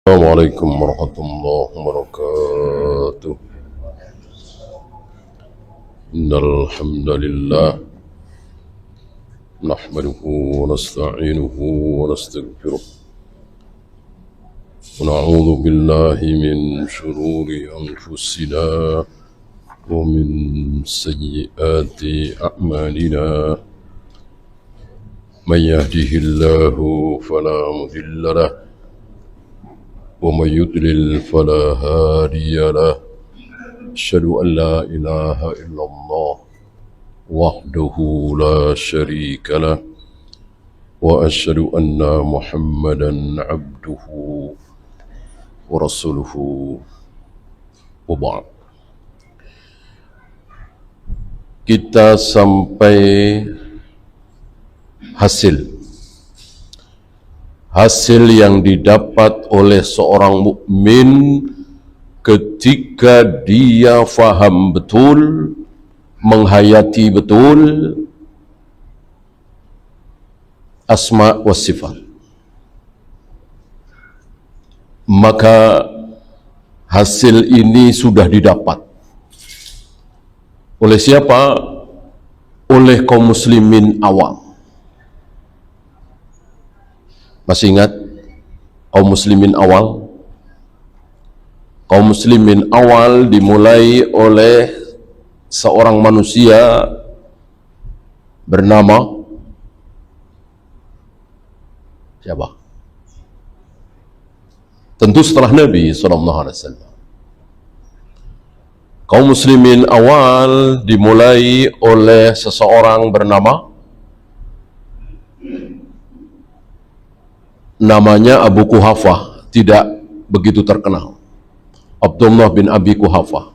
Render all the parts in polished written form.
السلام عليكم ورحمة الله وبركاته. إن الحمد لله نحمده ونستعينه ونستغفره ونعوذ بالله من شرور أنفسنا ومن سيئات أعمالنا. من يهده الله فلا مضل له ومن يضلل فلا هادي له. أشهد أن لا إله إلا الله وحده لا شريك له وأشهد أن محمدا عبده ورسوله وبعد. Kita sampai hasil yang didapat oleh seorang mukmin ketika dia faham betul, menghayati betul asma wa sifat. Maka hasil ini sudah didapat oleh siapa? Oleh kaum muslimin awam. Masih ingat kaum muslimin awal? Kaum muslimin awal dimulai oleh seorang manusia bernama siapa? Tentu setelah Nabi SAW. Kaum muslimin awal dimulai oleh seseorang bernama, namanya Abu Quhafah, tidak begitu terkenal. Abdullah bin Abi Quhafah.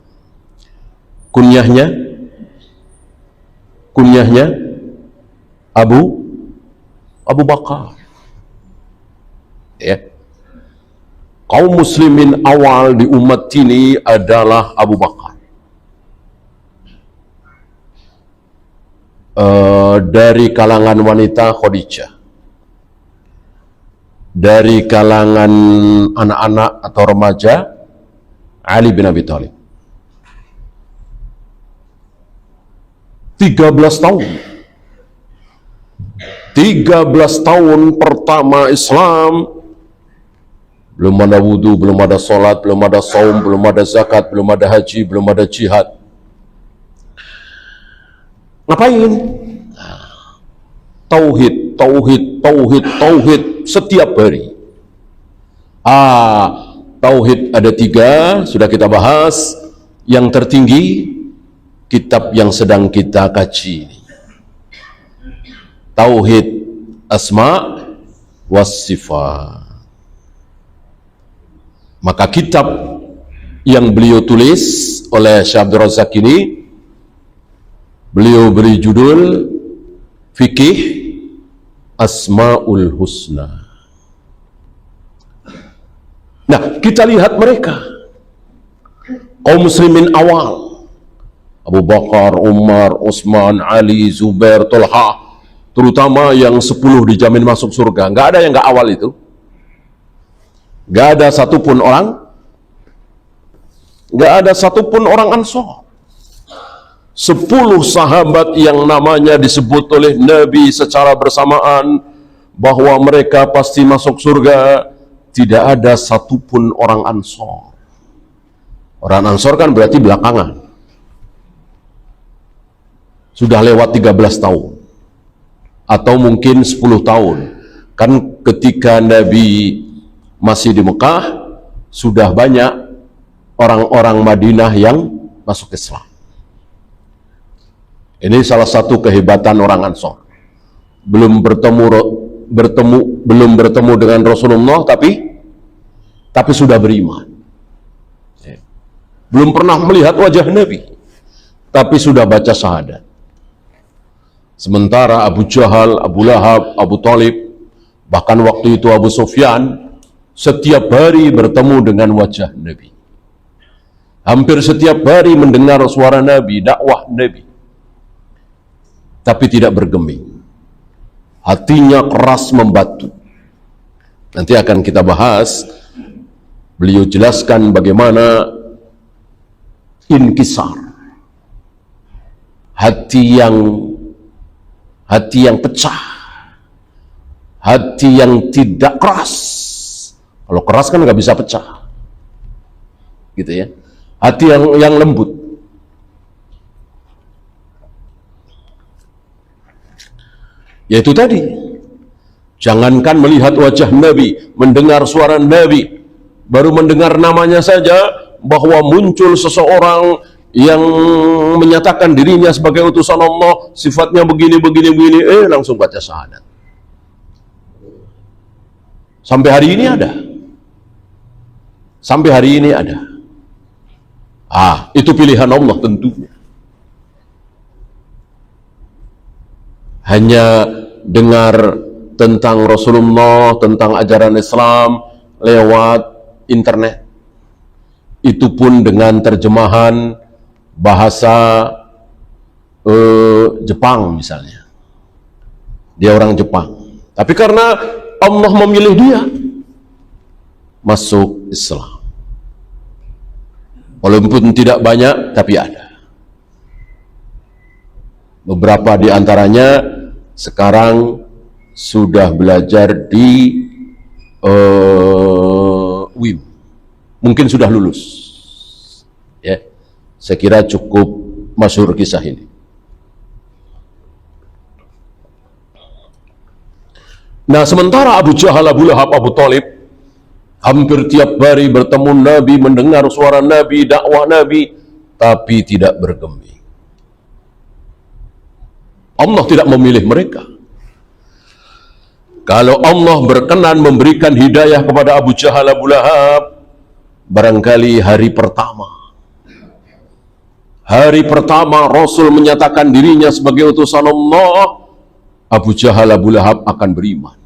Kunyahnya Abu Bakar. Ya. Kaum muslimin awal di umat ini adalah Abu Bakar. Dari kalangan wanita Khadijah. Dari kalangan anak-anak atau remaja Ali bin Abi Thalib. 13 tahun pertama Islam, belum ada wudu, belum ada sholat, belum ada saum, belum ada zakat, belum ada haji, belum ada jihad. Ngapain? Tauhid setiap hari. Tauhid ada 3, sudah kita bahas. Yang tertinggi, kitab yang sedang kita kaji, Tauhid Asma was Sifat. Maka kitab yang beliau tulis oleh Syekh Abdul Razak ini, beliau beri judul Fikih Asmaul Husna. Nah, kita lihat mereka, kaum muslimin awal, Abu Bakar, Umar, Utsman, Ali, Zubair, Tolha, terutama yang 10 dijamin masuk surga. Nggak ada yang nggak awal itu. Nggak ada satupun orang Ansor. 10 sahabat yang namanya disebut oleh Nabi secara bersamaan bahwa mereka pasti masuk surga, tidak ada satupun orang Ansor. Orang Ansor kan berarti belakangan. Sudah lewat 13 tahun. Atau mungkin 10 tahun. Kan ketika Nabi masih di Mekah, sudah banyak orang-orang Madinah yang masuk Islam. Ini salah satu kehebatan orang Ansor. Belum bertemu dengan Rasulullah, tapi sudah beriman. Belum pernah melihat wajah Nabi, tapi sudah baca syahadat. Sementara Abu Jahal, Abu Lahab, Abu Thalib, bahkan waktu itu Abu Sufyan, setiap hari bertemu dengan wajah Nabi. Hampir setiap hari mendengar suara Nabi, dakwah Nabi. Tapi tidak bergeming. Hatinya keras membatu. Nanti akan kita bahas beliau jelaskan bagaimana inkisar, hati yang pecah, hati yang tidak keras. Kalau keras kan nggak bisa pecah, gitu ya. Hati yang lembut. Yaitu tadi, jangankan melihat wajah Nabi, mendengar suara Nabi, baru mendengar namanya saja, bahwa muncul seseorang yang menyatakan dirinya sebagai utusan Allah, sifatnya begini, langsung baca syahadat. Sampai hari ini ada. Sampai hari ini ada. Itu pilihan Allah tentunya. Hanya dengar tentang Rasulullah, tentang ajaran Islam lewat internet. Itu pun dengan terjemahan bahasa Jepang misalnya. Dia orang Jepang. Tapi karena Allah memilih dia, masuk Islam. Walaupun tidak banyak, tapi ada. Beberapa di antaranya sekarang sudah belajar di UIM. Mungkin sudah lulus. Ya, saya kira cukup masyhur kisah ini. Nah, sementara Abu Jahal, Abu Lahab, Abu Thalib hampir tiap hari bertemu Nabi, mendengar suara Nabi, dakwah Nabi, tapi tidak bergeming. Allah tidak memilih mereka. Kalau Allah berkenan memberikan hidayah kepada Abu Jahal, Abu Lahab, barangkali hari pertama Rasul menyatakan dirinya sebagai utusan Allah, Abu Jahal, Abu Lahab akan beriman.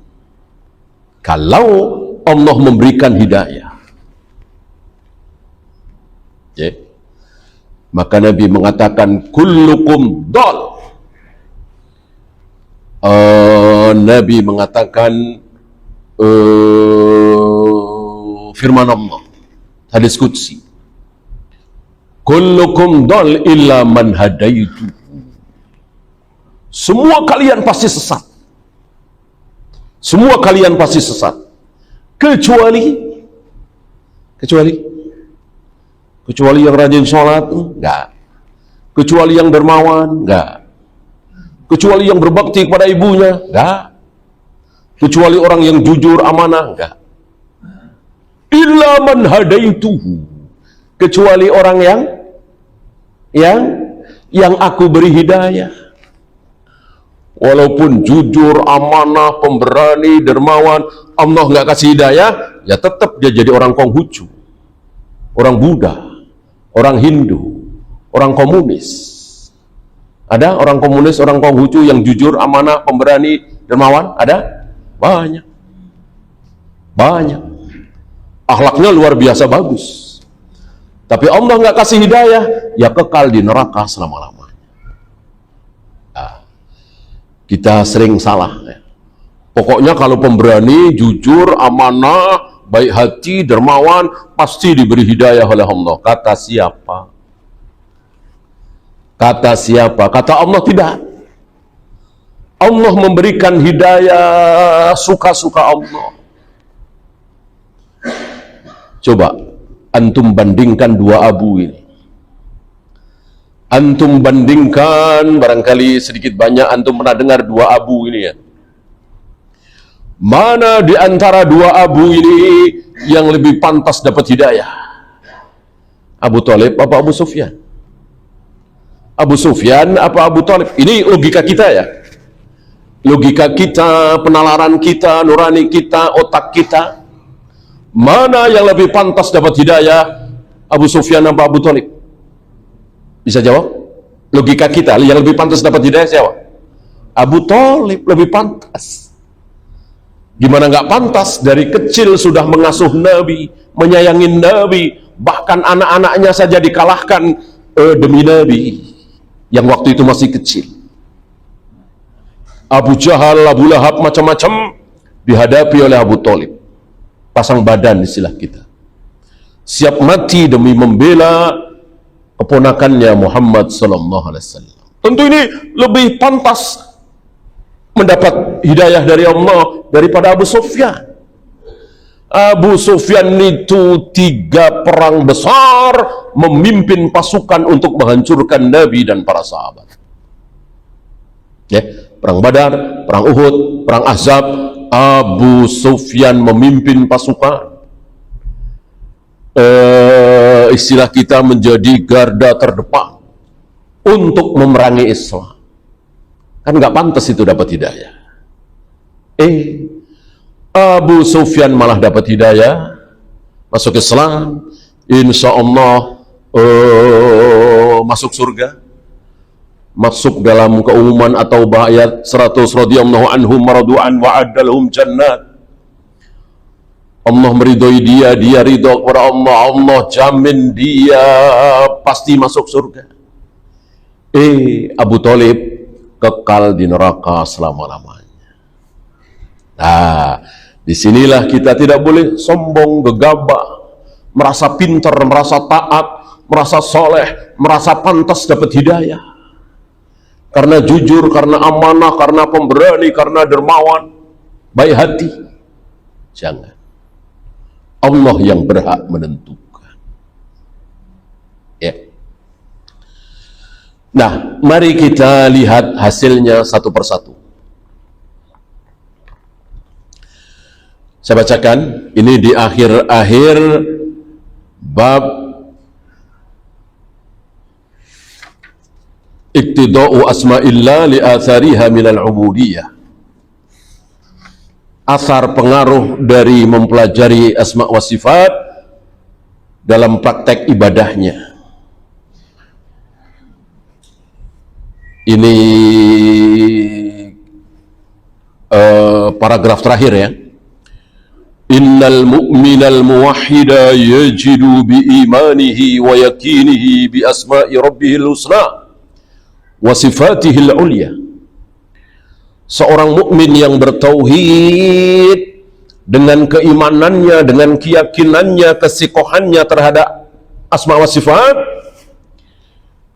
Kalau Allah memberikan hidayah. Maka Nabi mengatakan kullukum dal. Nabi mengatakan firman Allah, hadis qudsi, kullukum dal illa man hadaitu. Semua kalian pasti sesat. Semua kalian pasti sesat. Kecuali yang rajin sholat, enggak. Kecuali yang dermawan, enggak. Kecuali yang berbakti kepada ibunya, enggak. Kecuali orang yang jujur, amanah, enggak. Illa man hadaituhu. Kecuali orang yang aku beri hidayah. Walaupun jujur, amanah, pemberani, dermawan, Allah nggak kasih hidayah, ya tetap dia jadi orang Konghucu, orang Buddha, orang Hindu, orang komunis. Ada orang komunis, orang Konghucu yang jujur, amanah, pemberani, dermawan? Ada? Banyak. Banyak. Akhlaknya luar biasa bagus. Tapi Allah nggak kasih hidayah, ya kekal di neraka selama-lamanya. Kita sering salah. Pokoknya kalau pemberani, jujur, amanah, baik hati, dermawan, pasti diberi hidayah oleh Allah. Kata siapa? Kata siapa? Kata Allah tidak. Allah memberikan hidayah suka-suka Allah. Coba antum bandingkan dua abu ini. Antum bandingkan, barangkali sedikit banyak antum pernah dengar dua abu ini ya. Mana di antara dua abu ini yang lebih pantas dapat hidayah? Abu Thalib apa Abu Sufyan? Abu Sufyan apa Abu Thalib? Ini logika kita ya. Logika kita, penalaran kita, nurani kita, otak kita. Mana yang lebih pantas dapat hidayah? Abu Sufyan apa Abu Thalib? Bisa jawab? Logika kita, yang lebih pantas dapat hidayah siapa? Abu Thalib, lebih pantas. Gimana nggak pantas? Dari kecil sudah mengasuh Nabi, menyayangi Nabi, bahkan anak-anaknya saja dikalahkan demi Nabi, yang waktu itu masih kecil. Abu Jahal, Abu Lahab, macam-macam dihadapi oleh Abu Thalib. Pasang badan istilah kita. siap mati demi membela keponakannya Muhammad sallallahu alaihi wasallam. Tentu ini lebih pantas mendapat hidayah dari Allah daripada Abu Sufyan. Abu Sufyan itu 3 perang besar memimpin pasukan untuk menghancurkan Nabi dan para sahabat. Ya, perang Badar, perang Uhud, perang Ahzab, Abu Sufyan memimpin pasukan. Istilah kita menjadi garda terdepan untuk memerangi Islam. Kan nggak pantas itu dapat hidayah. Abu Sufyan malah dapat hidayah, masuk Islam, insya Allah masuk surga, masuk dalam keumuman atau ayat 100 radhiyallahu anhum maradu'an wa adalhum jannat. Allah meridhoi dia, dia ridho kepada Allah, Allah jamin dia pasti masuk surga. Abu Thalib kekal di neraka selama-lamanya. Nah, disinilah kita tidak boleh sombong, gegabah, merasa pintar, merasa taat, merasa soleh, merasa pantas dapat hidayah. Karena jujur, karena amanah, karena pemberani, karena dermawan, baik hati. Jangan. Allah yang berhak menentukan. Ya. Nah, mari kita lihat hasilnya satu persatu. Saya bacakan, ini di akhir-akhir bab iktida'u asma'illah li athariha minal ubudiyah. Asar pengaruh dari mempelajari asma wa sifat dalam praktek ibadahnya. Ini paragraf terakhir ya. Innal mu'minal muwahhida yajidu bi imanihi wa yakinihi bi asma'i rabbihil husna wa sifatihil ulya. Seorang mukmin yang bertauhid dengan keimanannya, dengan keyakinannya, kesikohannya terhadap asma wa sifat,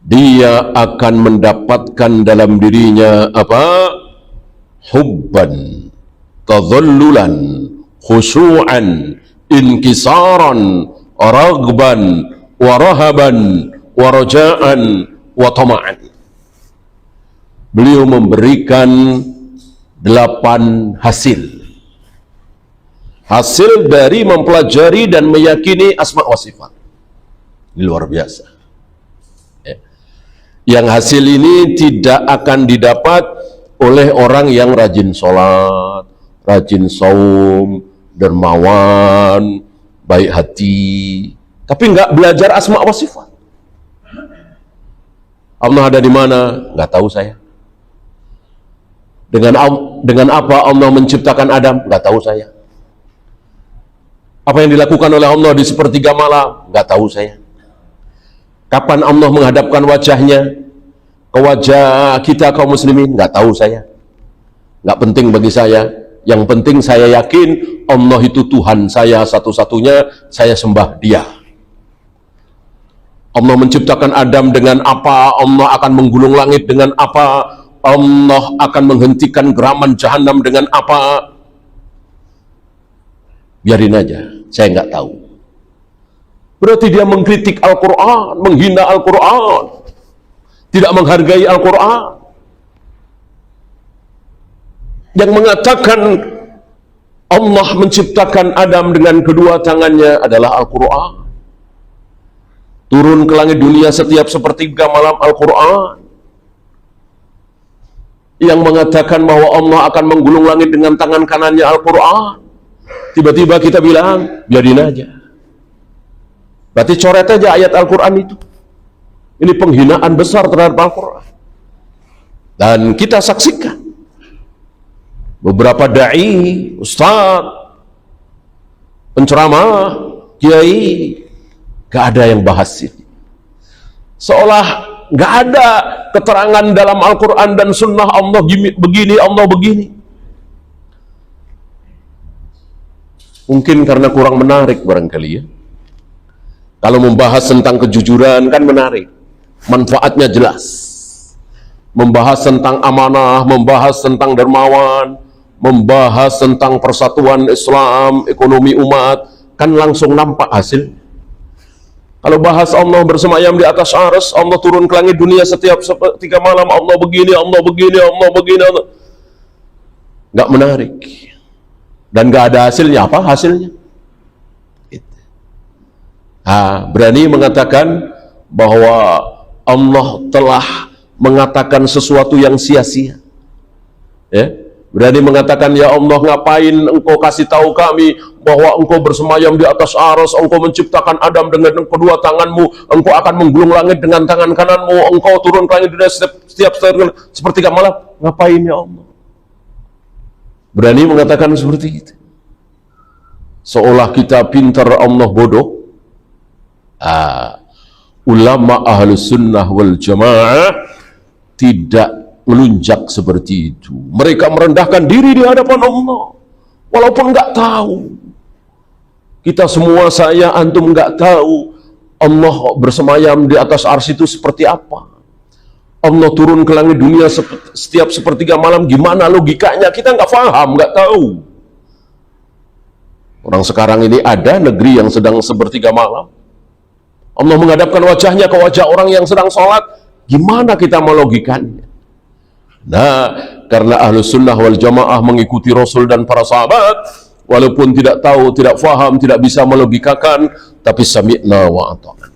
dia akan mendapatkan dalam dirinya apa? Hubban, tadhallulan, khusyu'an, inkisaran, raghban, warahaban, waraja'an, wa tama'an. Beliau memberikan 8 hasil dari mempelajari dan meyakini asma wa sifat. Ini luar biasa ya. Yang hasil ini tidak akan didapat oleh orang yang rajin sholat, rajin saum, dermawan, baik hati, tapi nggak belajar asma wa sifat. Allah ada di mana? Nggak tahu saya. Dengan apa Allah menciptakan Adam? Nggak tahu saya. Apa yang dilakukan oleh Allah di sepertiga malam? Nggak tahu saya. Kapan Allah menghadapkan wajahnya ke wajah kita kaum muslimin? Nggak tahu saya. Nggak penting bagi saya. Yang penting saya yakin Allah itu Tuhan saya satu-satunya, saya sembah Dia. Allah menciptakan Adam dengan apa? Allah akan menggulung langit dengan apa? Allah akan menghentikan geraman jahanam dengan apa? Biarin aja, saya nggak tahu. Berarti dia mengkritik Al-Quran, menghina Al-Quran, tidak menghargai Al-Quran. Yang mengatakan Allah menciptakan Adam dengan kedua tangannya adalah Al-Quran. Turun ke langit dunia setiap sepertiga malam Al-Quran. Yang mengatakan bahwa Allah akan menggulung langit dengan tangan kanannya Al-Quran. Tiba-tiba kita bilang, biarin aja. Berarti coret aja ayat Al-Quran itu. Ini penghinaan besar terhadap Al-Quran. Dan kita saksikan beberapa da'i, ustaz, penceramah, kiai, gak ada yang bahas ini. Seolah gak ada keterangan dalam Al-Quran dan Sunnah Allah begini, Allah begini. Mungkin karena kurang menarik barangkali ya. Kalau membahas tentang kejujuran kan menarik, manfaatnya jelas. Membahas tentang amanah, membahas tentang dermawan, membahas tentang persatuan Islam, ekonomi umat, kan langsung nampak hasil. Kalau bahas Allah bersemayam di atas arsy, Allah turun ke langit dunia setiap 3 malam, Allah begini, Allah begini, Allah begini, Allah. Nggak menarik. Dan nggak ada hasilnya. Apa hasilnya? Berani mengatakan bahwa Allah telah mengatakan sesuatu yang sia-sia. Ya? Berani mengatakan, ya Allah, ngapain engkau kasih tahu kami bahwa engkau bersemayam di atas arsy, engkau menciptakan Adam dengan kedua tanganmu, engkau akan menggulung langit dengan tangan kananmu, engkau turun ke langit dunia setiap sepertiga malam. Ngapain ya Allah? Berani mengatakan seperti itu. Seolah kita pintar, Allah bodoh. Ulama Ahlus Sunnah wal Jamaah tidak melunjak seperti itu. Mereka merendahkan diri di hadapan Allah, walaupun nggak tahu. Kita semua, saya, antum nggak tahu Allah bersemayam di atas arsy itu seperti apa. Allah turun ke langit dunia setiap sepertiga malam, gimana logikanya? Kita nggak paham, nggak tahu. Orang sekarang ini ada negeri yang sedang sepertiga malam, Allah menghadapkan wajahnya ke wajah orang yang sedang sholat, gimana kita melogikannya? Nah, karena Ahlus Sunnah wal Jamaah mengikuti Rasul dan para sahabat, walaupun tidak tahu, tidak faham, tidak bisa melogikakan, tapi sami'na wa ata'na.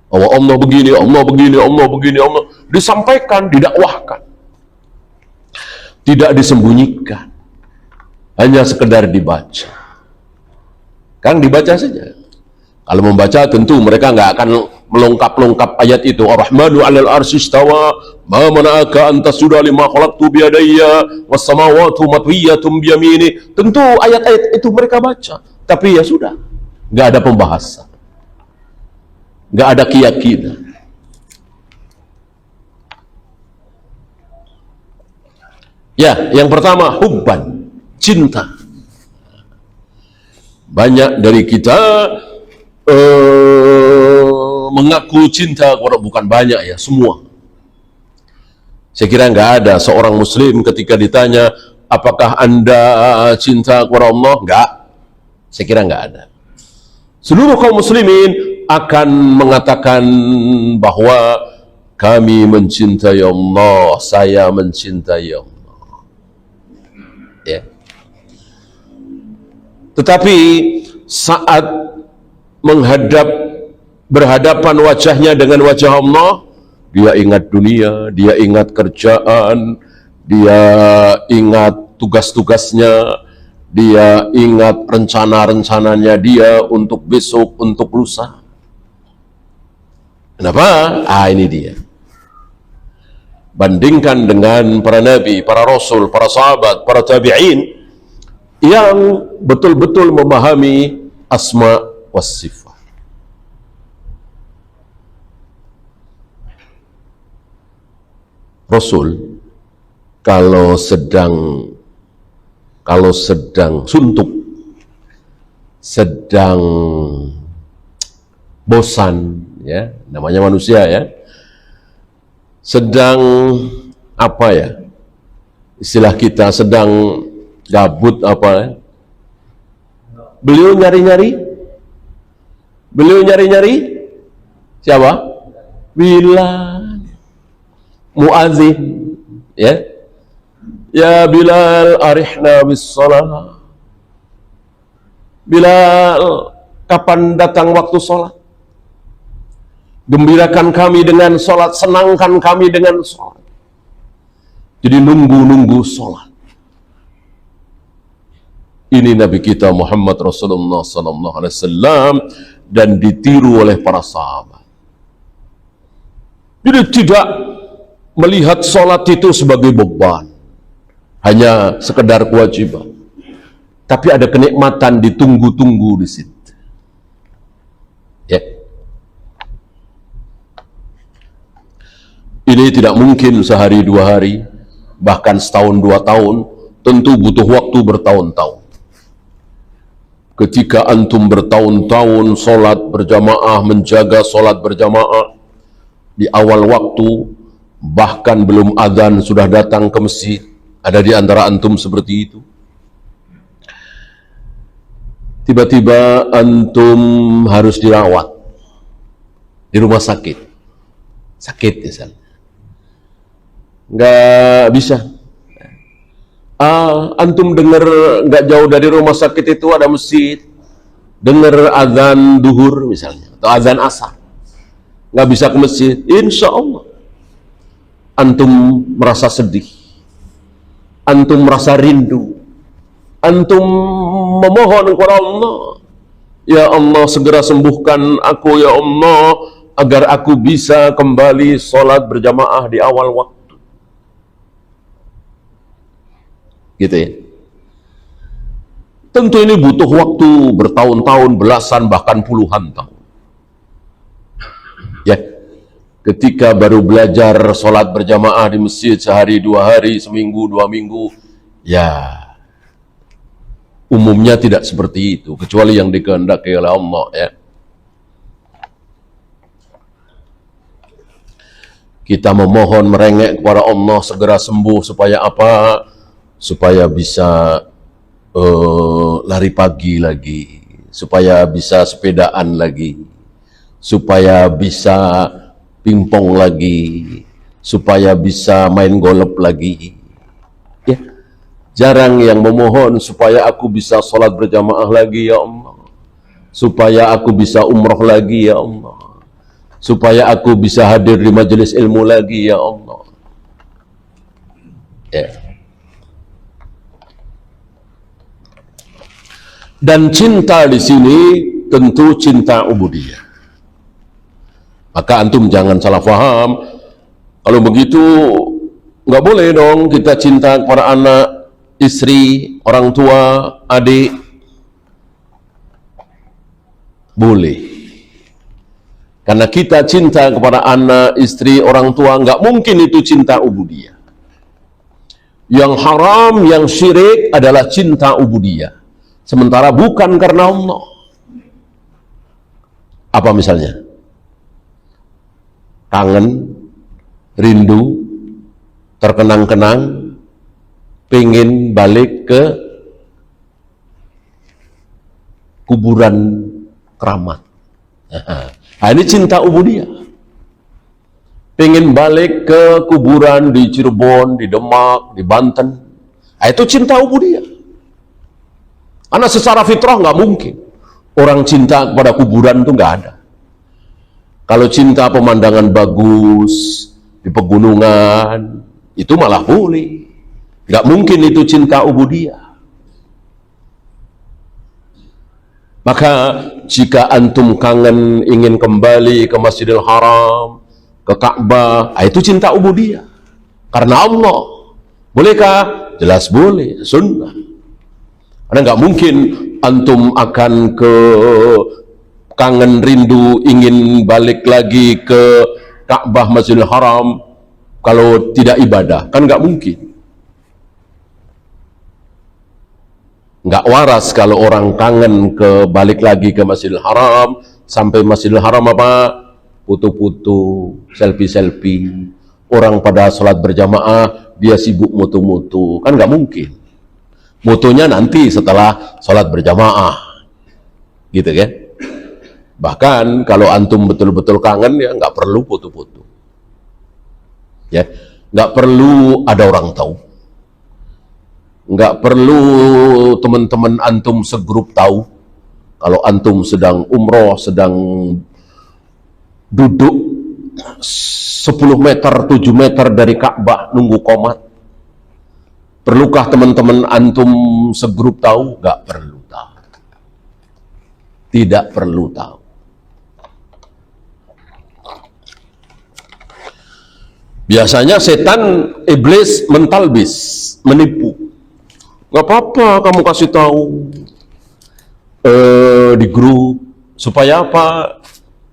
Bahwa Allah begini, Allah begini, Allah begini, Allah disampaikan, didakwahkan, tidak disembunyikan, hanya sekedar dibaca. Kan dibaca saja. Kalau membaca tentu mereka nggak akan melengkap ayat itu. Ar-Rahmanu 'alal arsy istawa, ma mana'aka anta suda lima khalaqtu bi yadayya was samawati matwiyatun bi yamini. Tentu ayat-ayat itu mereka baca, tapi ya sudah, nggak ada pembahasan, nggak ada keyakinan. Ya, yang pertama hubban, cinta. Banyak dari kita mengaku cinta kepada, bukan banyak ya, semua. Saya kira nggak ada seorang muslim ketika ditanya, apakah anda cinta kepada Allah? Nggak. Saya kira nggak ada. Seluruh kaum muslimin akan mengatakan bahwa kami mencintai Allah, saya mencintai Allah. Ya. Tetapi saat berhadapan wajahnya dengan wajah Allah, dia ingat dunia, dia ingat kerjaan, dia ingat tugas-tugasnya, dia ingat rencana-rencananya dia untuk besok, untuk lusa. Kenapa? Ini dia. Bandingkan dengan para nabi, para rasul, para sahabat, para tabi'in yang betul-betul memahami asma was-sifat. Rasul kalau sedang suntuk, sedang bosan, ya, namanya manusia ya, sedang apa ya, istilah kita sedang gabut apa ya, beliau nyari-nyari siapa? Bilal, muadzin, ya. Ya Bilal, arihna bis shalah. Bilal, kapan datang waktu sholat? Gembirakan kami dengan sholat, senangkan kami dengan sholat. Jadi nunggu sholat. Ini Nabi kita Muhammad Rasulullah SAW, dan ditiru oleh para sahabat. Jadi tidak melihat sholat itu sebagai beban, hanya sekedar kewajiban, tapi ada kenikmatan, ditunggu-tunggu di situ. Ya. Ini tidak mungkin sehari dua hari, bahkan setahun dua tahun, tentu butuh waktu bertahun-tahun. ketika antum bertahun-tahun solat berjamaah, menjaga solat berjamaah di awal waktu, bahkan belum adzan sudah datang ke masjid. Ada di antara antum seperti itu? Tiba-tiba antum harus dirawat di rumah sakit, misalnya, nggak bisa. Antum dengar nggak jauh dari rumah sakit itu ada masjid, dengar azan duhur misalnya atau azan asar, nggak bisa ke masjid, insya Allah antum merasa sedih, antum merasa rindu, antum memohon kepada Allah, ya Allah segera sembuhkan aku ya Allah, agar aku bisa kembali sholat berjamaah di awal waktu. Gitu ya. Tentu ini butuh waktu bertahun-tahun, belasan, bahkan puluhan tahun. Ya, ketika baru belajar sholat berjamaah di masjid sehari, 2 hari, seminggu, 2 minggu, ya umumnya tidak seperti itu, kecuali yang dikehendaki oleh Allah ya. Kita memohon, merengek kepada Allah segera sembuh, supaya apa? Supaya bisa lari pagi lagi, supaya bisa sepedaan lagi, supaya bisa pingpong lagi, supaya bisa main golf lagi. Ya, jarang yang memohon supaya aku bisa sholat berjamaah lagi ya Allah, supaya aku bisa umroh lagi ya Allah, supaya aku bisa hadir di majelis ilmu lagi ya Allah. Ya. Dan cinta di sini tentu cinta ubudiyah. Maka antum jangan salah paham. Kalau begitu nggak boleh dong kita cinta kepada anak, istri, orang tua, adik. Boleh. Karena kita cinta kepada anak, istri, orang tua, nggak mungkin itu cinta ubudiyah. Yang haram, yang syirik adalah cinta ubudiyah. Sementara bukan karena Allah. Apa misalnya? Kangen, rindu, terkenang-kenang, pengen balik ke kuburan keramat. Nah, ini cinta ubudiyah. Pengen balik ke kuburan di Cirebon, di Demak, di Banten. Nah, itu cinta ubudiyah. Karena secara fitrah nggak mungkin orang cinta kepada kuburan itu nggak ada. Kalau cinta pemandangan bagus di pegunungan itu malah boleh. Nggak mungkin itu cinta ubudiyah. Maka jika antum kangen ingin kembali ke Masjidil Haram, ke Ka'bah, itu cinta ubudiyah. Karena Allah. Bolehkah? Jelas boleh, sunnah. Karena nggak mungkin antum akan ke kangen rindu ingin balik lagi ke Ka'bah Masjidil Haram kalau tidak ibadah, kan nggak mungkin. Nggak waras kalau orang kangen ke balik lagi ke Masjidil Haram, sampai Masjidil Haram apa? Foto-foto, selfie-selfie. Orang pada sholat berjamaah, dia sibuk moto-moto, kan nggak mungkin. Motonya nanti setelah sholat berjamaah, gitu kan? Bahkan kalau antum betul-betul kangen, ya nggak perlu foto-foto, ya nggak perlu ada orang tahu, nggak perlu teman-teman antum segrup tahu kalau antum sedang umroh, sedang duduk 10 meter, 7 meter dari Ka'bah nunggu qomat. Perlukah teman-teman antum segrup tahu? Gak perlu tahu. Tidak perlu tahu. Biasanya setan, iblis mentalbis, menipu. Gak apa-apa kamu kasih tahu di grup. Supaya apa?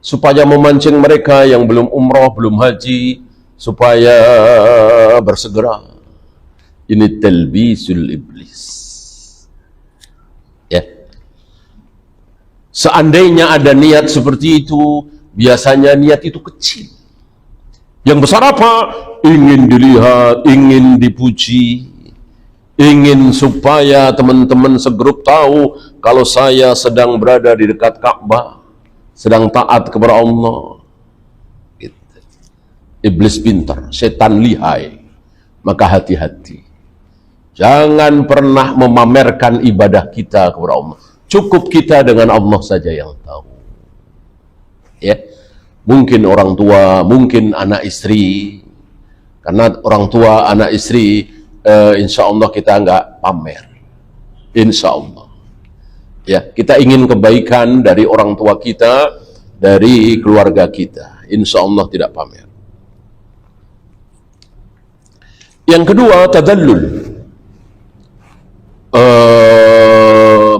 Supaya memancing mereka yang belum umroh, belum haji, supaya bersegera. Ini talbisul iblis. Ya. Seandainya ada niat seperti itu, biasanya niat itu kecil. Yang besar apa? Ingin dilihat, ingin dipuji, ingin supaya teman-teman segrup tahu kalau saya sedang berada di dekat Ka'bah, sedang taat kepada Allah. Gitu. Iblis pintar, setan lihai. Maka hati-hati. Jangan pernah memamerkan ibadah kita kepada Allah. Cukup kita dengan Allah saja yang tahu. Ya. Mungkin orang tua, mungkin anak istri. Karena orang tua, anak istri, insya Allah kita nggak pamer. Insya Allah. Ya, kita ingin kebaikan dari orang tua kita, dari keluarga kita. Insya Allah tidak pamer. Yang kedua, tadallul.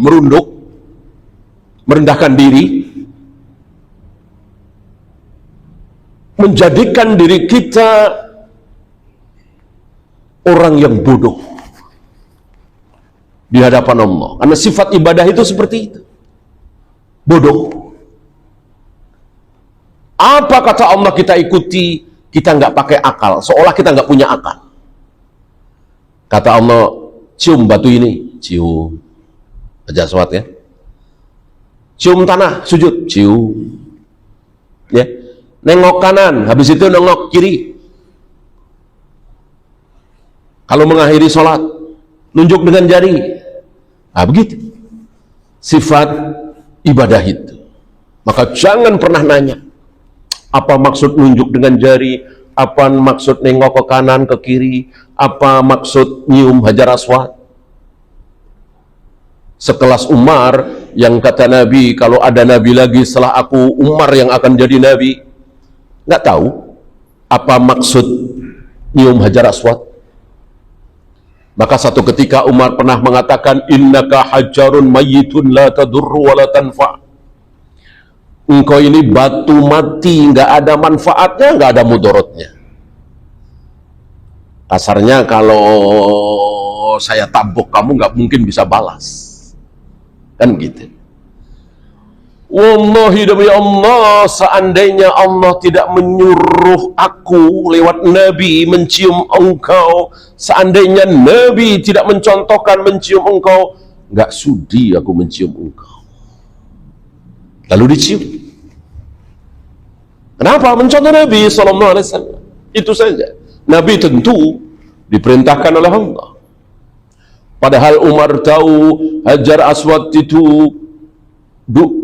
Merunduk, merendahkan diri, menjadikan diri kita orang yang bodoh di hadapan Allah. Karena sifat ibadah itu seperti itu. Bodoh. Apa kata Allah kita ikuti, kita nggak pakai akal, seolah kita nggak punya akal. Kata Allah, cium batu ini, cium. Hajar Aswad ya. Cium tanah, sujud, cium. Ya. Nengok kanan, habis itu nengok kiri. Kalau mengakhiri sholat, nunjuk dengan jari. Nah, begitu. Sifat ibadah itu. Maka jangan pernah nanya, apa maksud nunjuk dengan jari, apa maksud nengok ke kanan, ke kiri, apa maksud nyium Hajar Aswad. Sekelas Umar, yang kata Nabi, kalau ada Nabi lagi setelah aku, Umar yang akan jadi Nabi. Nggak tahu apa maksud nyium Hajar Aswad. Maka satu ketika Umar pernah mengatakan, innaka hajarun mayyitun la tadurru wa la tanfa'. Engkau ini batu mati, nggak ada manfaatnya, nggak ada mudorotnya. Kasarnya kalau saya tabuk kamu nggak mungkin bisa balas. Kan gitu. Wallahi demi Allah, seandainya Allah tidak menyuruh aku lewat Nabi mencium engkau, seandainya Nabi tidak mencontohkan mencium engkau, nggak sudi aku mencium engkau. Lalu dicium. Kenapa? Mencontoh Nabi SAW. Itu saja. Nabi tentu diperintahkan oleh Allah. Padahal Umar tahu Hajar Aswad itu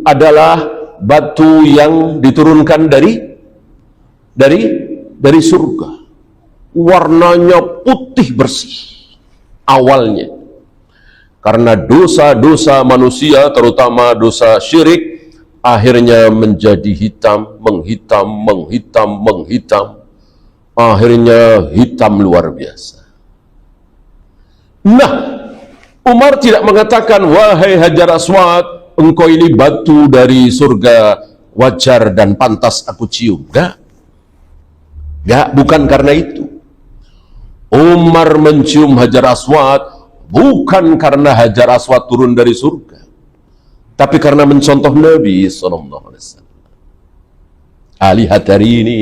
adalah batu yang diturunkan dari surga. Warnanya putih bersih awalnya. Karena dosa-dosa manusia, terutama dosa syirik, akhirnya menjadi hitam, menghitam. Akhirnya hitam luar biasa. Nah, Umar tidak mengatakan, wahai Hajar Aswad, engkau ini batu dari surga, wajar dan pantas aku cium. Enggak, bukan karena itu. Umar mencium Hajar Aswad bukan karena Hajar Aswad turun dari surga, tapi karena mencontoh Nabi SAW. Lihat hari ini,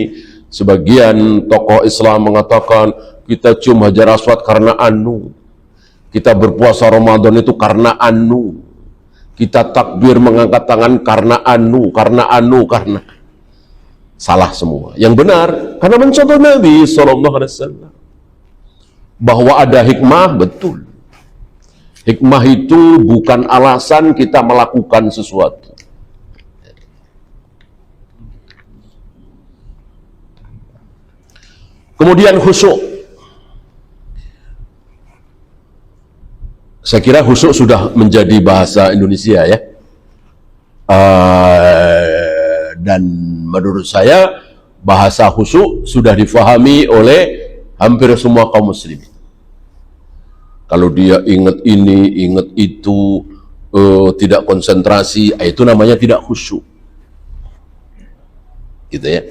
sebagian tokoh Islam mengatakan, kita cium Hajar Aswad karena kita berpuasa Ramadan itu karena kita takbir mengangkat tangan karena karena salah semua. Yang benar karena mencontoh Nabi SAW. Bahwa ada hikmah, betul. Hikmah itu bukan alasan kita melakukan sesuatu. Kemudian khusyuk. Saya kira khusyuk sudah menjadi bahasa Indonesia ya. Dan menurut saya bahasa khusyuk sudah difahami oleh hampir semua kaum muslimin. Kalau dia ingat ini, ingat itu, tidak konsentrasi, itu namanya tidak khusyuk. Gitu ya.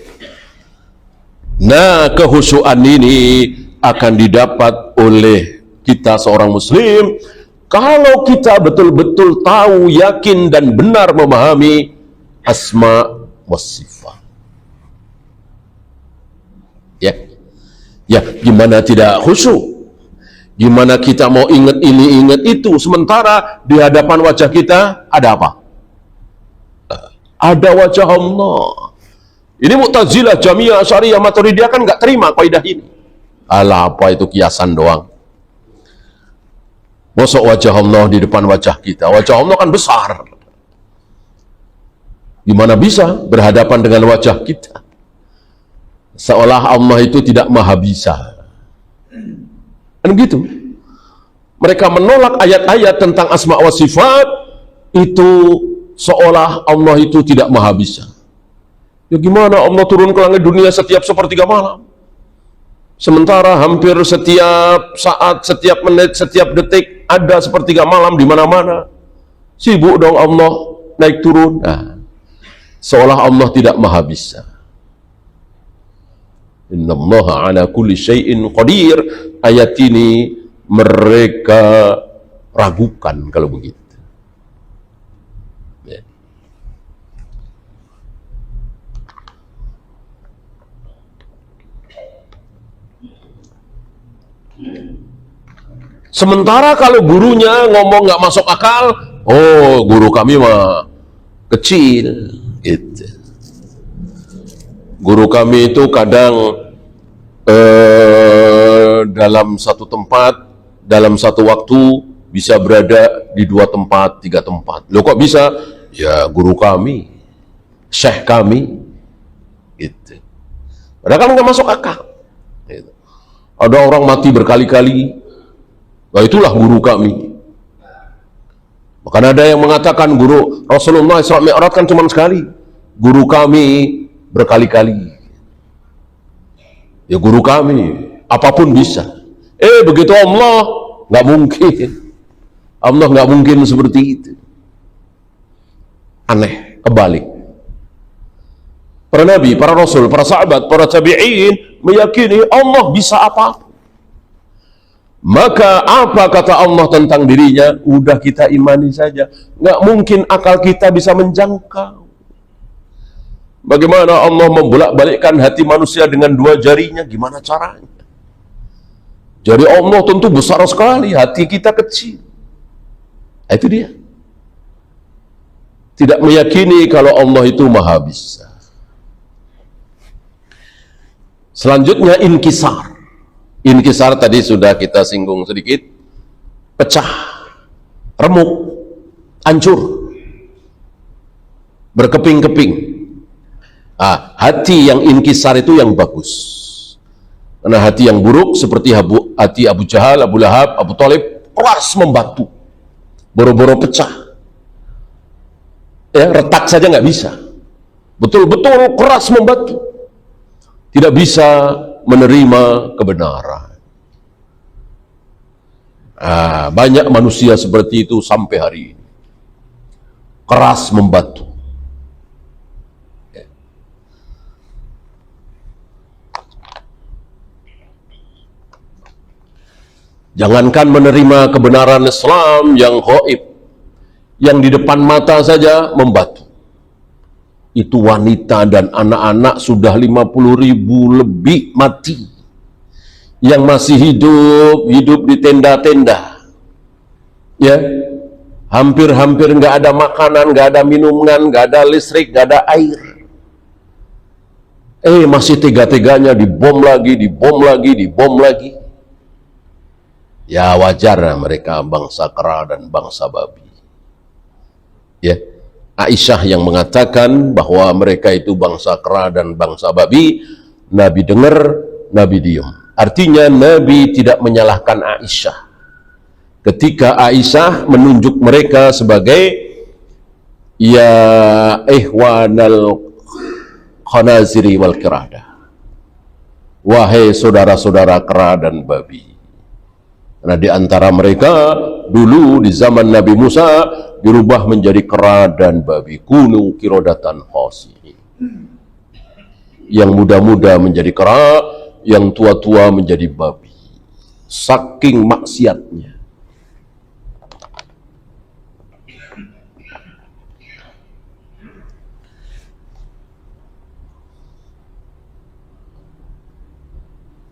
Nah, kehusyuan ini akan didapat oleh kita seorang muslim Kalau kita betul-betul tahu, yakin dan benar memahami asma wa sifat. Ya, gimana tidak khusyuk? Gimana kita mau ingat ini, ingat itu, sementara di hadapan wajah kita ada apa? Ada wajah Allah. Ini Mu'tazilah, Jahmiyah, Asy'ariyah, Maturidiyah kan nggak terima kaidah ini. Alah, apa itu kiasan doang. Mosok wajah Allah di depan wajah kita? Wajah Allah kan besar. Gimana bisa berhadapan dengan wajah kita? Seolah Allah itu tidak maha bisa. Kan gitu. Mereka menolak ayat-ayat tentang asma wa sifat itu seolah Allah itu tidak maha bisa. Ya gimana Allah turun ke langit dunia setiap sepertiga malam? Sementara hampir setiap saat, setiap menit, setiap detik ada sepertiga malam di mana-mana. Sibuk dong Allah naik turun. Nah, seolah Allah tidak maha bisa. Innallaha ala kulli syai'in qadir. Ayat ini mereka ragukan kalau begitu. Ya. Sementara kalau gurunya ngomong nggak masuk akal, oh guru kami mah kecil, gitu. Guru kami itu kadang dalam satu tempat, dalam satu waktu bisa berada di 2 tempat, 3 tempat. Loh kok bisa? Ya guru kami, syekh kami, gitu. Padahal kan nggak masuk akal. Gitu. Ada orang mati berkali-kali, nah itulah guru kami. Bahkan ada yang mengatakan guru Rasulullah Isra Mi'raj kan cuma sekali, guru kami berkali-kali. Ya guru kami, apapun bisa. Begitu Allah, nggak mungkin. Allah nggak mungkin seperti itu. Aneh, kebalik. Para nabi, para rasul, para sahabat, para tabi'in meyakini Allah bisa apa. Maka apa kata Allah tentang dirinya? Udah kita imani saja. Nggak mungkin akal kita bisa menjangkau. Bagaimana Allah membolak-balikkan hati manusia dengan 2 jarinya? Gimana caranya? Jari Allah tentu besar sekali, hati kita kecil. Itu dia. Tidak meyakini kalau Allah itu maha bisa. Selanjutnya inkisar. Inkisar tadi sudah kita singgung sedikit. Pecah, remuk, hancur, berkeping-keping. Hati yang inkisar itu yang bagus. Karena hati yang buruk seperti hati Abu Jahal, Abu Lahab, Abu Thalib keras membatu, boro-boro pecah. Ya, retak saja nggak bisa. Betul-betul keras membatu. Tidak bisa menerima kebenaran. Banyak manusia seperti itu sampai hari ini. Keras membatu. Jangankan menerima kebenaran Islam yang gaib, yang di depan mata saja membatu. Itu wanita dan anak-anak sudah 50.000 lebih mati. Yang masih hidup di tenda-tenda. Ya, hampir-hampir nggak ada makanan, nggak ada minuman, nggak ada listrik, nggak ada air. Masih tega-teganya dibom lagi, dibom lagi, dibom lagi. Ya wajar mereka bangsa kera dan bangsa babi. Ya, Aisyah yang mengatakan bahwa mereka itu bangsa kera dan bangsa babi, Nabi dengar, Nabi diam. Artinya Nabi tidak menyalahkan Aisyah. Ketika Aisyah menunjuk mereka sebagai ya ihwanal khanaziri wal kirada. Wahai saudara-saudara kera dan babi. Nah, di antara mereka dulu di zaman Nabi Musa dirubah menjadi kera dan babi. Kunu kirodatan khasi'in. Yang muda-muda menjadi kera, yang tua-tua menjadi babi. Saking maksiatnya.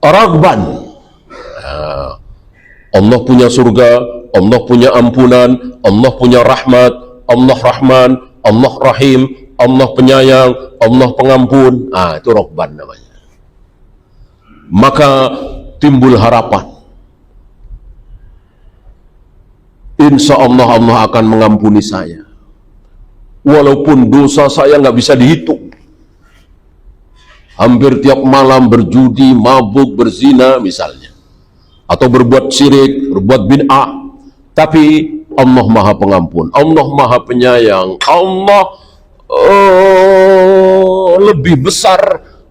Raghban. Allah punya surga, Allah punya ampunan, Allah punya rahmat, Allah Rahman, Allah Rahim, Allah penyayang, Allah pengampun. Itu Raghban namanya. Maka timbul harapan. Insya Allah Allah akan mengampuni saya. Walaupun dosa saya nggak bisa dihitung. Hampir tiap malam berjudi, mabuk, berzina misalnya. Atau berbuat syirik, berbuat bid'ah. Tapi Allah Maha Pengampun, Allah Maha Penyayang, Allah lebih besar,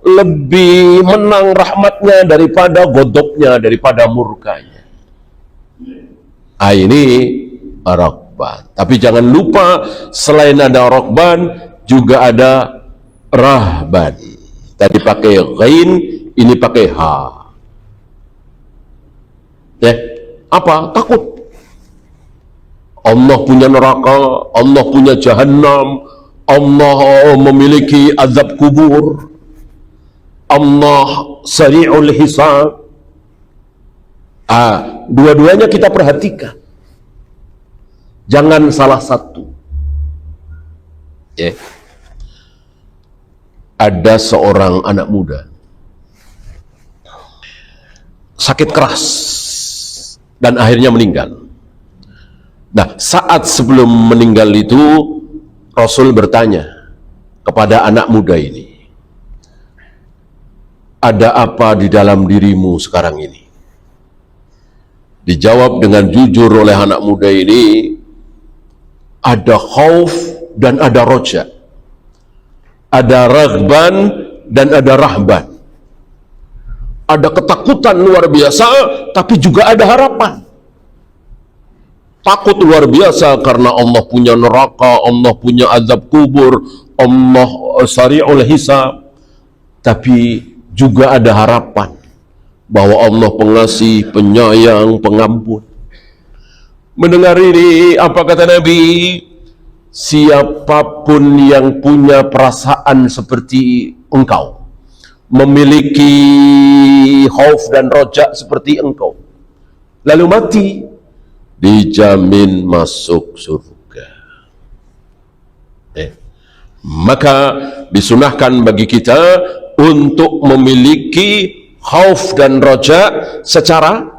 lebih menang rahmatnya daripada godobnya, daripada murkanya. Ini Raghban. Tapi jangan lupa, selain ada Raghban, juga ada Rahban. Tadi pakai ghain, ini pakai ha. Apa? Takut. Allah punya neraka, Allah punya jahanam, Allah memiliki azab kubur, Allah sari'ul hisab. Dua-duanya kita perhatikan. Jangan salah satu. Ada seorang anak muda sakit keras dan akhirnya meninggal. Nah, saat sebelum meninggal itu Rasul bertanya kepada anak muda ini, ada apa di dalam dirimu sekarang ini? Dijawab dengan jujur oleh anak muda ini, ada khauf dan ada roja, ada raghban dan ada rahban. Ada ketakutan luar biasa, tapi juga ada harapan. Takut luar biasa karena Allah punya neraka, Allah punya azab kubur, Allah sari'ul hisab. Tapi juga ada harapan bahwa Allah pengasih, penyayang, pengampun. Mendengar ini, apa kata Nabi? Siapapun yang punya perasaan seperti engkau, memiliki khauf dan roja seperti engkau, lalu mati, dijamin masuk surga. Maka disunahkan bagi kita untuk memiliki khauf dan roja secara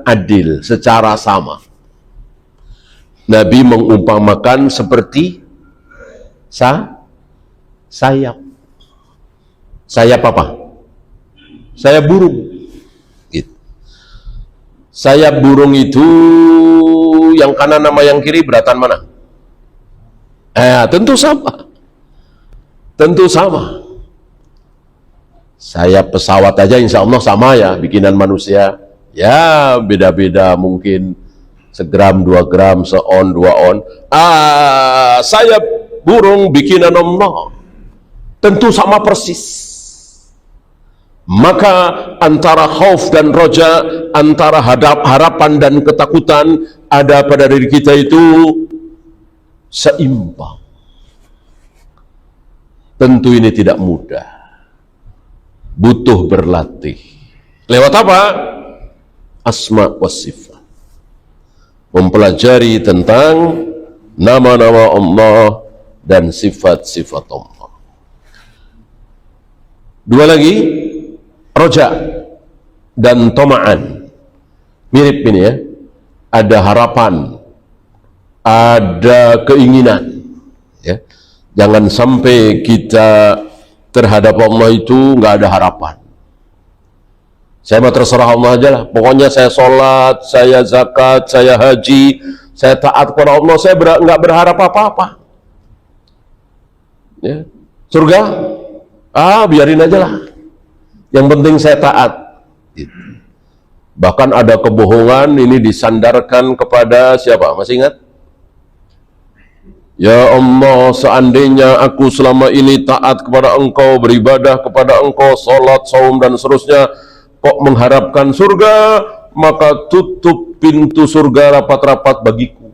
adil, secara sama. Nabi mengumpamakan seperti sayap. Sayap apa? Sayap burung. Gitu. Sayap burung itu yang kanan sama yang kiri beratan mana? Tentu sama. Tentu sama. Sayap pesawat aja insya Allah sama ya, bikinan manusia. Ya beda-beda mungkin segram, 2 gram, seon, 2 on. Sayap burung bikinan Allah tentu sama persis. Maka antara khauf dan roja, antara harapan dan ketakutan ada pada diri kita itu seimbang. Tentu ini tidak mudah, butuh berlatih. Lewat apa? Asma wa sifat. Mempelajari tentang nama-nama Allah dan sifat-sifat Allah. Dua lagi, roja dan toma'an. Mirip ini ya. Ada harapan, ada keinginan. Ya. Jangan sampai kita terhadap Allah itu nggak ada harapan. Saya mah terserah Allah aja lah. Pokoknya saya sholat, saya zakat, saya haji, saya taat kepada Allah. Saya nggak berharap apa-apa. Ya. Surga? Biarin aja lah. Yang penting saya taat. Gitu. Bahkan ada kebohongan ini disandarkan kepada siapa? Masih ingat? Ya Allah, seandainya aku selama ini taat kepada Engkau, beribadah kepada Engkau, sholat, saum dan seterusnya, kok mengharapkan surga, maka tutup pintu surga rapat-rapat bagiku.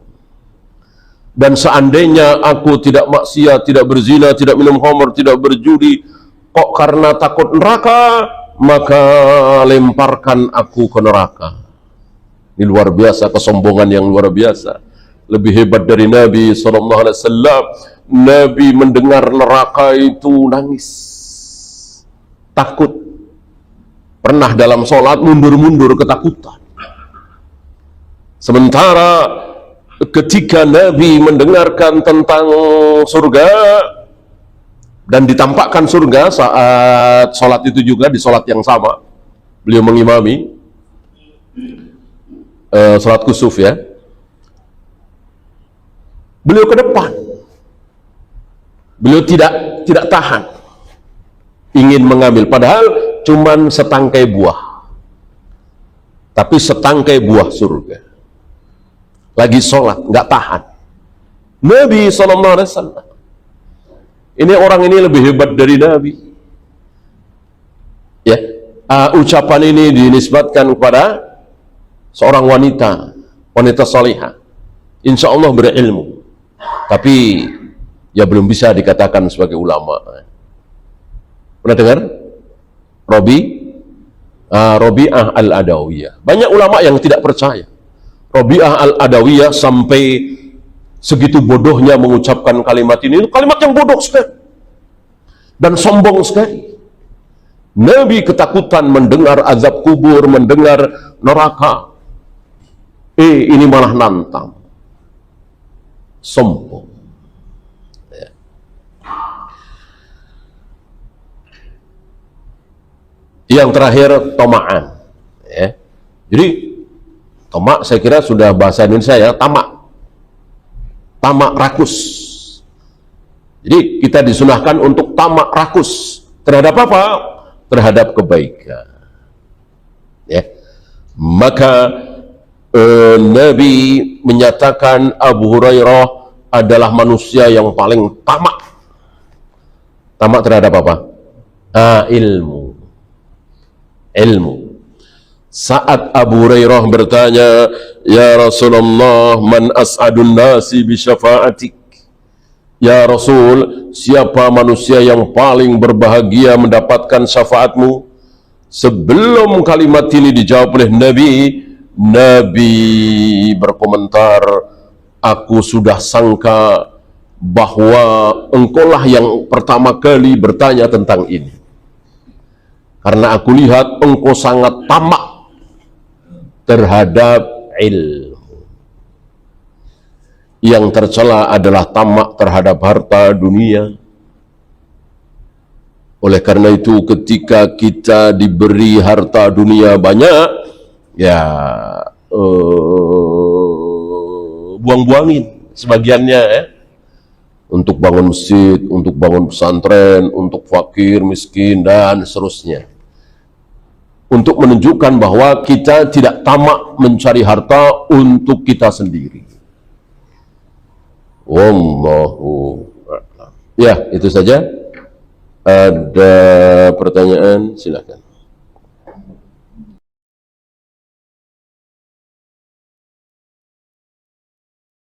Dan seandainya aku tidak maksiat, tidak berzina, tidak minum khamr, tidak berjudi, kok karena takut neraka, maka lemparkan aku ke neraka. Ini luar biasa, kesombongan yang luar biasa. Lebih hebat dari Nabi SAW. Nabi mendengar neraka itu nangis, takut. Pernah dalam sholat mundur-mundur ketakutan. Sementara ketika Nabi mendengarkan tentang surga dan ditampakkan surga saat sholat itu juga, di sholat yang sama beliau mengimami sholat kusuf ya, beliau ke depan, beliau tidak tahan ingin mengambil, padahal cuman setangkai buah, tapi setangkai buah surga. Lagi sholat, nggak tahan. Nabi SAW, ini orang ini lebih hebat dari Nabi. Ya, ucapan ini dinisbatkan kepada seorang wanita salihah, insya Allah berilmu, tapi ya belum bisa dikatakan sebagai ulama. Pernah dengar? Robi'ah al-Adawiyah. Banyak ulama yang tidak percaya. Robi'ah al-Adawiyah sampai segitu bodohnya mengucapkan kalimat ini, kalimat yang bodoh sekali dan sombong sekali. Nabi ketakutan mendengar azab kubur, mendengar neraka. Ini malah nantang, sombong. Ya. Yang terakhir, toma'an. Ya. Jadi tomak saya kira sudah bahasa Indonesia ya, tamak rakus. Jadi kita disunahkan untuk tamak rakus terhadap apa? Terhadap kebaikan. Ya. Maka Nabi menyatakan Abu Hurairah adalah manusia yang paling tamak. Tamak terhadap apa? Ilmu. Saat Abu Hurairah bertanya, "Ya Rasulullah, man as'adun nasi bi syafa'atik?" Ya Rasul, siapa manusia yang paling berbahagia mendapatkan syafaatmu? Sebelum kalimat ini dijawab oleh Nabi berkomentar, "Aku sudah sangka bahwa engkaulah yang pertama kali bertanya tentang ini. Karena aku lihat engkau sangat tamak terhadap ilmu. Yang tercela adalah tamak terhadap harta dunia. Oleh karena itu ketika kita diberi harta dunia banyak, ya buang-buangin sebagiannya ya, untuk bangun masjid, untuk bangun pesantren, untuk fakir, miskin, dan seterusnya. Untuk menunjukkan bahwa kita tidak tamak mencari harta untuk kita sendiri. Wallahu a'lam. Ya, itu saja. Ada pertanyaan? Silakan.